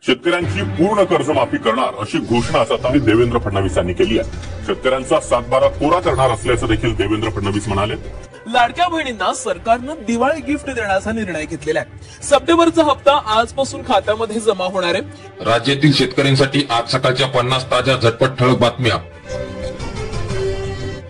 शेतकऱ्यांची पूर्ण कर्जमाफी करणार अशी घोषणा सत्ताधारी देवेंद्र फडणवीस यांनी केली आहे। शेतकऱ्यांचा 7/12 कोरा करणार असल्याचं देखील देवेंद्र फडणवीस म्हणाले। लाडक्या बहिणींना सरकारनं दिवाळी गिफ्ट देण्याचा निर्णय घेतलेला आहे। सप्टेंबरचा हप्ता आजपासून खात्यामध्ये जमा होणार आहे। राज्यातील शेतकऱ्यांसाठी आज सकाळच्या 50 ताज्या झटपट ठळक बातम्या।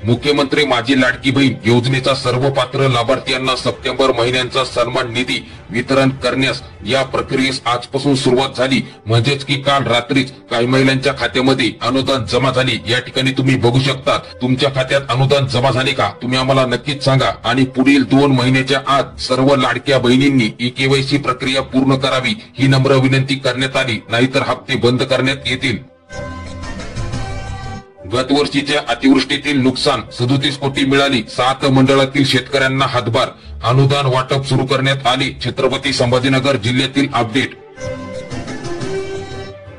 मुख्यमंत्री माझी लाडकी बहीण योजनेचा सर्व पात्र लाभार्थ्यांना सप्टेंबर महिन्यांचा सन्मान निधी वितरण करण्यास या प्रक्रियेस आजपासून सुरुवात झाली। म्हणजेच की काल रात्रीच काही महिलांच्या खात्यामध्ये अनुदान जमा झाली। या ठिकाणी तुम्ही बघू शकता तुमच्या खात्यात अनुदान जमा झाले का, तुम्ही आम्हाला नक्कीच सांगा। आणि पुढील 2 महिन्याच्या आत सर्व लाडक्या बहिणींनी केवायसी प्रक्रिया पूर्ण करावी ही नम्र विनंती करण्यात आली, नाहीतर हप्ते बंद करण्यात येतील। गत वर्षीच्या अतिवृष्टीतील नुकसान 37 कोटी मिळाली। 7 मंडळातील शेतकऱ्यांना हातभार, अनुदान वाटप सुरू करण्यात आले। छत्रपती संभाजीनगर जिल्ह्यातील अपडेट।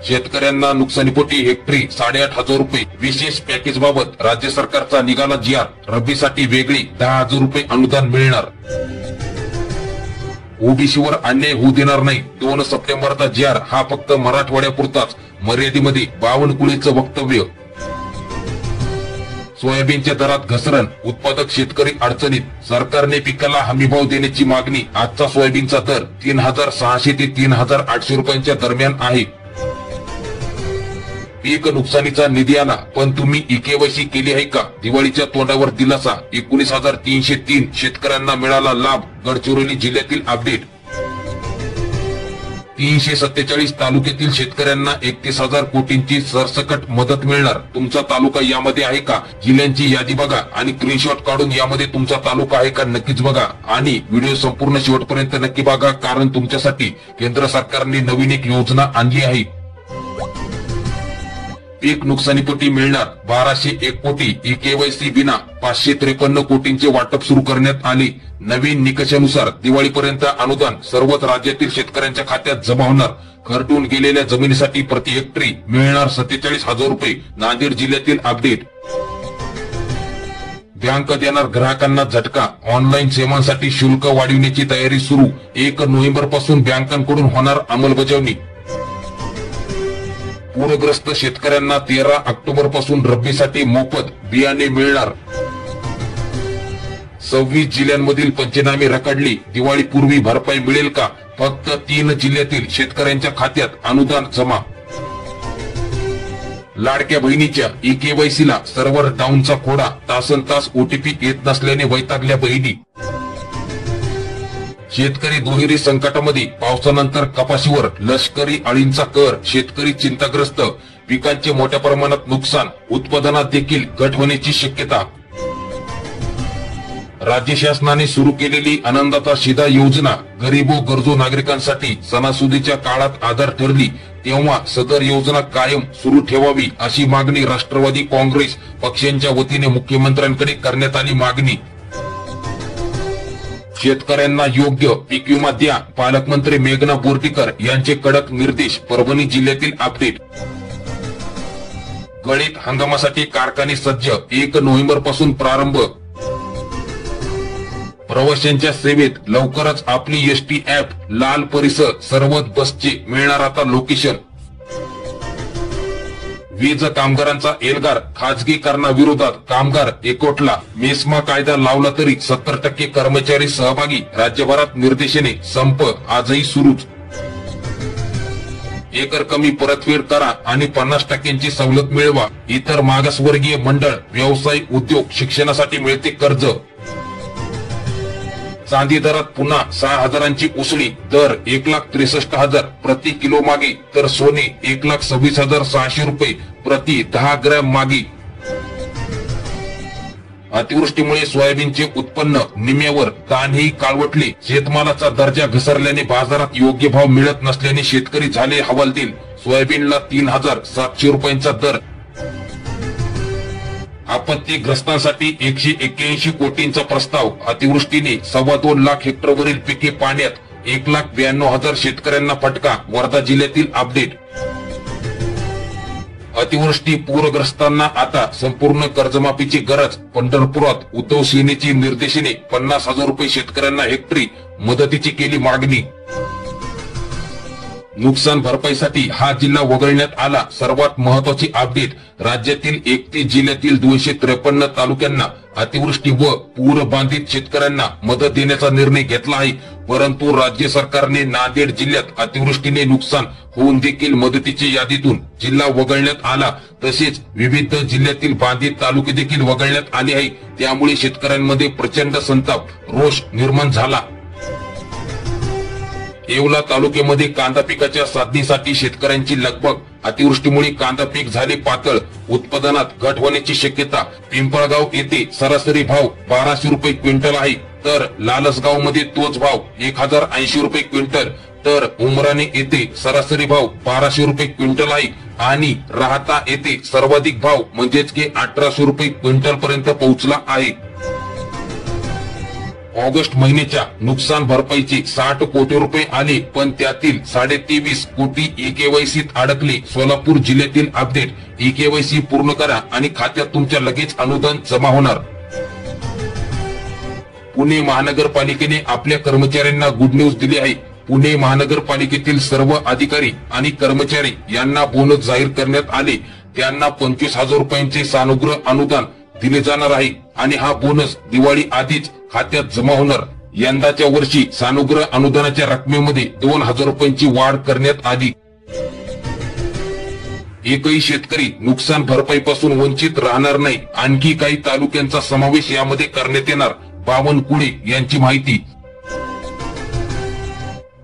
शेतकऱ्यांना नुकसानीपोटी हेक्टरी 8,500 रुपये। विशेष पॅकेज बाबत राज्य सरकारचा निघाला जी.आर. रब्बीसाठी वेगळी 10,000 रुपये अनुदान मिळणार। ओबीसीवर अन्याय होऊ देणार नाही। 2 सप्टेंबरचा जी.आर. हा फक्त मराठवाड्यापुरताच, मर्यादेमध्ये बावनकुळीचं वक्तव्य। सोयाबीनच्या दरात घसरण, उत्पादक शेतकरी अडचणीत। सरकारने पिकाला हमीभाव देण्याची मागणी। आजचा सोयाबीनचा दर 3,600 ते 3,800 रुपयांच्या दरम्यान आहे। पीक नुकसानीचा निधी आला, पण तुम्ही केवायसी केली आहे का? दिवाळीच्या तोंडावर दिलासा। 19,303 शेतकऱ्यांना मिळाला लाभ। गडचिरोली जिल्ह्यातील अपडेट। 347 तालुक्यातील शेतकऱ्यांना 31,000 कोटींची सरसकट मदत मिळणार। तुमचा तालुका यामध्ये आहे का? जिल्ह्यांची यादी बघा आणि स्क्रीनशॉट काढून यामध्ये तुमचा तालुका आहे का नक्कीच बघा। आणि व्हिडिओ संपूर्ण शेवटपर्यंत नक्की बघा, कारण तुमच्यासाठी केंद्र सरकारने नवीन एक योजना आणली आहे। पीक नुकसानीपोटी मिळणार 1,201 कोटी। केवायसी बिना 553 कोटींचे वाटप सुरू करण्यात आले। नवीन निकषानुसार दिवाळीपर्यंत अनुदान सर्वच राज्यातील शेतकऱ्यांच्या खात्यात जमा होणार। खरडून गेलेल्या जमिनीसाठी प्रति हेक्टरी मिळणार 47,000 रुपये। नांदेड जिल्ह्यातील अपडेट। बँक देणार ग्राहकांना झटका। ऑनलाईन सेवांसाठी शुल्क वाढविण्याची तयारी सुरू। 1 नोव्हेंबर पासून बँकांकडून होणार अंमलबजावणी। पूरग्रस्त शेतकऱ्यांना 13 ऑक्टोबर पासून रब्बीसाठी मोफत बियाणे मिळणार। 26 जिल्ह्यांमधील पंचनामे रखडली। दिवाळीपूर्वी भरपाई मिळेल का? फक्त 3 जिल्ह्यातील शेतकऱ्यांच्या खात्यात अनुदान जमा। लाडक्या बहिणीच्या केवायसीला सर्व्हर डाऊनचा खोडा। तासनतास ओटीपी येत नसल्याने वैतागल्या बहिणी। शेतकरी दुहेरी संकटामध्ये। पावसानंतर कपाशीवर लष्करी अळींचा कहर। शेतकरी चिंताग्रस्त। पिकांचे मोठ्या प्रमाणात नुकसान। उत्पादनात देखील घट होण्याची शक्यता। राज्य शासनाने सुरू केलेली आनंदाचा शिधा योजना गरीब व गरजू नागरिकांसाठी सणासुदीच्या काळात आधार ठरली, तेव्हा सदर योजना कायम सुरू ठेवावी अशी मागणी राष्ट्रवादी काँग्रेस पक्षांच्या वतीने मुख्यमंत्र्यांकडे करण्यात आली मागणी। शेतकऱ्यांना योग्य पीक विमा द्या। पालकमंत्री मेघना बोर्डीकर यांचे कडक निर्देश। परभणी जिल्ह्यातील अपडेट। गळीत हंगामासाठी कारखाने सज्ज। 1 नोव्हेंबर पासून प्रारंभ। प्रवाशांच्या सेवेत लवकरच आपली एसटी ऍप। लाल परिसर सर्वच बसचे मिळणार आता लोकेशन। वीज कामगारांचा एल्गार। खाजगीकरणाविरोधात कामगार एकवटला। मेस्मा कायदा लावला तरी 70% कर्मचारी सहभागी। राज्यभरात निर्देशने। संप आजही सुरूच। एकर कमी परतफेड करा आणि 50% सवलत मिळवा। इतर मागासवर्गीय मंडळ, व्यावसायिक उद्योग, शिक्षणासाठी मिळते कर्ज। चांदी दरात पुन्हा 6,000ची उसळी। दर 1,63,000 प्रति किलो मागे, तर सोने 1,26,600 रुपये प्रति 10 ग्रॅम मागे। अतिवृष्टीमुळे सोयाबीनचे उत्पन्न निम्म्यावर। कानही काळवटले। शेतमालाचा दर्जा घसरल्याने बाजारात योग्य भाव मिळत नसल्याने शेतकरी झाले हवालदिल। सोयाबीनला 3,700 रुपयांचा दर। आपत्तीग्रस्तांसाठी 181 कोटींचा प्रस्ताव। अतिवृष्टीने 2.25 लाख हेक्टरवरील पिके पाण्यात। 1,92,000 शेतकऱ्यांना फटका। वर्धा जिल्ह्यातील अपडेट। अतिवृष्टी पूरग्रस्तांना आता संपूर्ण कर्जमाफीची गरज। पंढरपुरात उद्धव सेनेची निर्देशने। 50,000 रुपये शेतकऱ्यांना हेक्टरी मदतीची केली मागणी। नुकसान भरपाईसाठी हा जिल्हा वगळण्यात आला. सर्वात महत्वाची अपडेट, राज्यातील 31 जिल्ह्यातील 253 तालुक्यांना अतिवृष्टी व पूर बाधित शेतकऱ्यांना मदत देण्याचा निर्णय घेतला आहे. परंतु राज्य सरकारने नांदेड जिल्ह्यात अतिवृष्टीने नुकसान होऊन देखील मदतीच्या यादीतून जिल्हा वगळण्यात आला. तसेच विविध जिल्ह्यातील बाधित तालुके देखील वगळण्यात आले आहे. त्यामुळे शेतकऱ्यांमध्ये प्रचंड संताप, रोष निर्माण झाला. येवला तालुक्यामध्ये कांदा पिकाच्या साधणीसाठी शेतकऱ्यांची लगबग. अतिवृष्टीमुळे कांदा पीक झाले पातळ, उत्पादनात घट होण्याची शक्यता. पिंपळगाव येथे सरासरी भाव 1200 रुपये क्विंटल आहे, तर लालसगाव मध्ये तोच भाव 1080 रुपये क्विंटल, तर उमराणे येथे सरासरी भाव 1200 रुपये क्विंटल आहे आणि राहता येथे सर्वाधिक भाव म्हणजेच की 1800 रुपये क्विंटल पर्यंत पोहोचला आहे. ऑगस्ट महिन्याच्या नुकसान भरपाईचे 60 कोटी रुपये आले, पण त्यातील 23.5 कोटी EKYC अडकले. सोलापूर जिल्ह्यातील अपडेट, EKYC पूर्ण करा आणि खात्यात तुमच्या लगेच अनुदान जमा होणार. पुणे महानगरपालिकेने आपल्या कर्मचाऱ्यांना गुड न्यूज दिली आहे. पुणे महानगरपालिकेतील सर्व अधिकारी आणि कर्मचारी यांना बोनस जाहीर करण्यात आले. त्यांना 25,000 रुपयांचे सानुग्रह अनुदान दिले जाणार आहे आणि हा बोनस दिवाळी आधीच खात्यात जमा होणार. यंदाच्या वर्षी सानुग्रह अनुदानाच्या रकमेमध्ये 2,000 रुपयांची वाढ करण्यात आली. एकही शेतकरी नुकसान भरपाईपासून वंचित राहणार नाही. आणखी काही तालुक्यांचा समावेश यामध्ये करण्यात येणार. बावनकुळे यांची माहिती.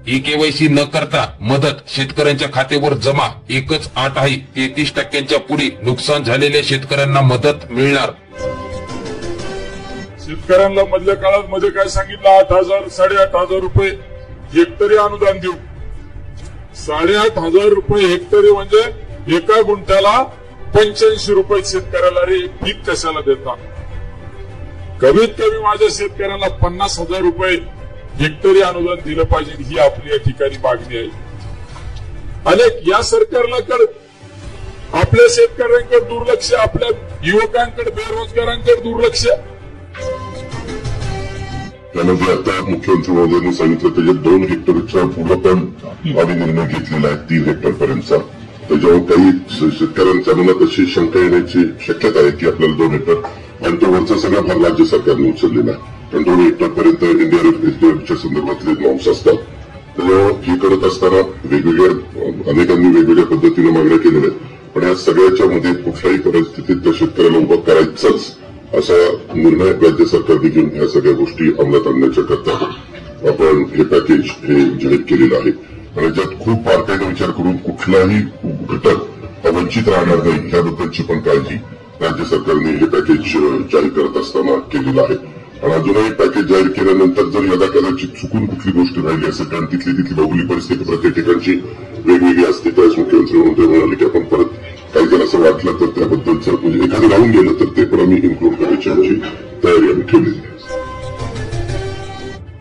EKYC न करता मदत शेतकऱ्यांच्या खात्यावर जमा. एकच अट आहे, 33% पुढे नुकसान झालेल्या शेतकऱ्यांना मदत मिळणार. शेतकऱ्यांना मधल्या काळात मध्ये काय सांगितलं, 8,000 8,500 रुपये हेक्टरी अनुदान देऊ. 8,500 रुपये हेक्टरी म्हणजे एका गुंठ्याला 85 रुपये शेतकऱ्याला. रे पीक कशाला देता? कमीत कमी माझ्या शेतकऱ्यांना 50,000 रुपये हेक्टरी अनुदान दिलं पाहिजे, ही आपली या ठिकाणी मागणी आहे. अनेक या सरकारला आपल्या शेतकऱ्यांकडे दुर्लक्ष, आपल्या युवकांकडे, बेरोजगारांकडे दुर्लक्ष. त्यानंतर आता मुख्यमंत्री महोदयांनी सांगितलं त्याच्यात 2 हेक्टरच्या पुढे पण आम्ही निर्णय घेतलेला आहे 3 हेक्टर पर्यंतचा. त्याच्यावर काही शेतकऱ्यांच्या मनात अशी शंका येण्याची शक्यता आहे की आपल्याला 2 हेक्टर, आणि तो वरचा सगळा भाग राज्य सरकारने उचललेला आहे. कारण 2 हेक्टर पर्यंत इंडिया संदर्भातले नॉर्म्स असतात. त्याच्यावर हे करत असताना अनेकांनी वेगवेगळ्या पद्धतीने मागण्या केलेल्या आहेत. पण या सगळ्याच्या मध्ये कुठल्याही परिस्थितीत त्या शेतकऱ्याला उभं करायचंच असा निर्णय राज्य सरकारने घेऊन ह्या सगळ्या गोष्टी अंमलात आणण्याच्या करता आपण हे पॅकेज हे जाहीर केलेलं आहे. आणि ज्यात खूप बारकाईने विचार करून कुठलाही घटक वंचित राहणार नाही याबद्दलची पण काळजी राज्य सरकारने हे पॅकेज जाहीर करत असताना केलेलं आहे. आणि अजूनही पॅकेज जाहीर केल्यानंतर जर यदा कदाचित चुकून कुठली गोष्ट राहिली असेल, कारण तिथली भौगोलिक परिस्थिती प्रत्येक ठिकाणची वेगवेगळी असते, त्यावेळेस मुख्यमंत्री महोदय म्हणाले की आपण परत काही जर असं वाटलं तर त्याबद्दलचं म्हणजे एखादं राहून गेलं तर ते पण आम्ही इन्क्लूड करायची आमची तयारी आम्ही ठेवलेली आहे.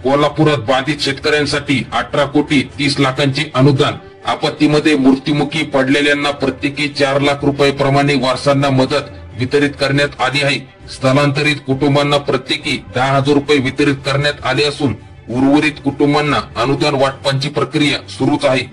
कोल्हापुरात बाधित शेतकऱ्यांसाठी 18 कोटी 30 लाखांचे अनुदान. आपत्तीमध्ये मृत्युमुखी पडलेल्यांना प्रत्येकी 4 लाख रुपये प्रमाणे वारसांना मदत वितरित करण्यात आली आहे. स्थलांतरित कुटुंबांना प्रत्येकी 10,000 रुपये वितरित करण्यात आले असून उर्वरित कुटुंबांना अनुदान वाटपांची प्रक्रिया सुरूच आहे.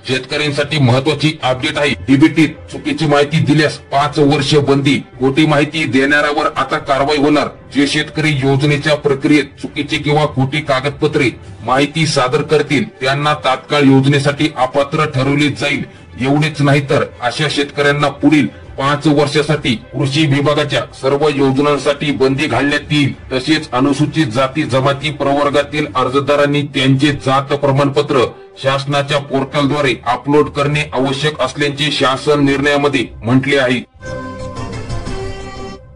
शेतकऱ्यांसाठी महत्वाची अपडेट आहे. डीबीटीत चुकीची माहिती दिल्यास 5 वर्ष बंदी. खोटी माहिती देणाऱ्यावर आता कारवाई होणार. जे शेतकरी योजनेच्या प्रक्रियेत चुकीची किंवा खोटी कागदपत्रे माहिती सादर करतील त्यांना तात्काळ योजनेसाठी अपात्र ठरवले जाईल. एवढेच नाही तर अशा शेतकऱ्यांना पुढील 5 वर्षासाठी कृषी विभागाच्या सर्व योजनांसाठी बंदी घालण्यात येईल. तसेच अनुसूचित जाती जमाती प्रवर्गातील अर्जदारांनी त्यांचे जात प्रमाणपत्र शासनाच्या पोर्टलद्वारे अपलोड करणे आवश्यक असल्याचे शासन निर्णयामध्ये म्हटले आहे.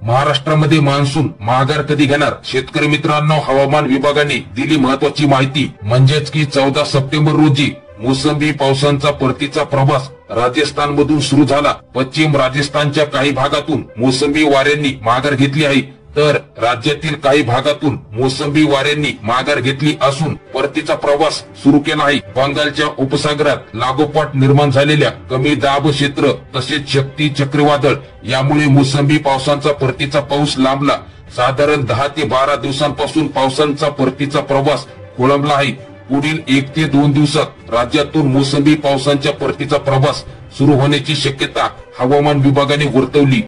महाराष्ट्रामध्ये मान्सून माघार कधी घेणार? शेतकरी मित्रांनो, हवामान विभागाने दिली महत्वाची माहिती. म्हणजेच की 14 सप्टेंबर रोजी मोसंबी पावसांचा परतीचा प्रवास राजस्थान मधून सुरू झाला. पश्चिम राजस्थानच्या काही भागातून मोसंबी वाऱ्यांनी माघार घेतली आहे, तर राज्यातील काही भागातून मोसंबी वाऱ्यांनी माघार घेतली असून परतीचा प्रवास सुरू केला आहे. बंगालच्या उपसागरात लागोपाठ निर्माण झालेल्या कमी दाब क्षेत्र तसेच शक्ती चक्रीवादळ यामुळे मोसंबी पावसांचा परतीचा पाऊस लांबला. साधारण 10 ते 12 दिवसांपासून पावसांचा परतीचा प्रवास खोळंबला आहे. पुढील 1 ते 2 दिवसात राज्यातून मोसमी पावसाच्या परतीचा प्रवास सुरू होण्याची शक्यता हवामान विभागाने वर्तवली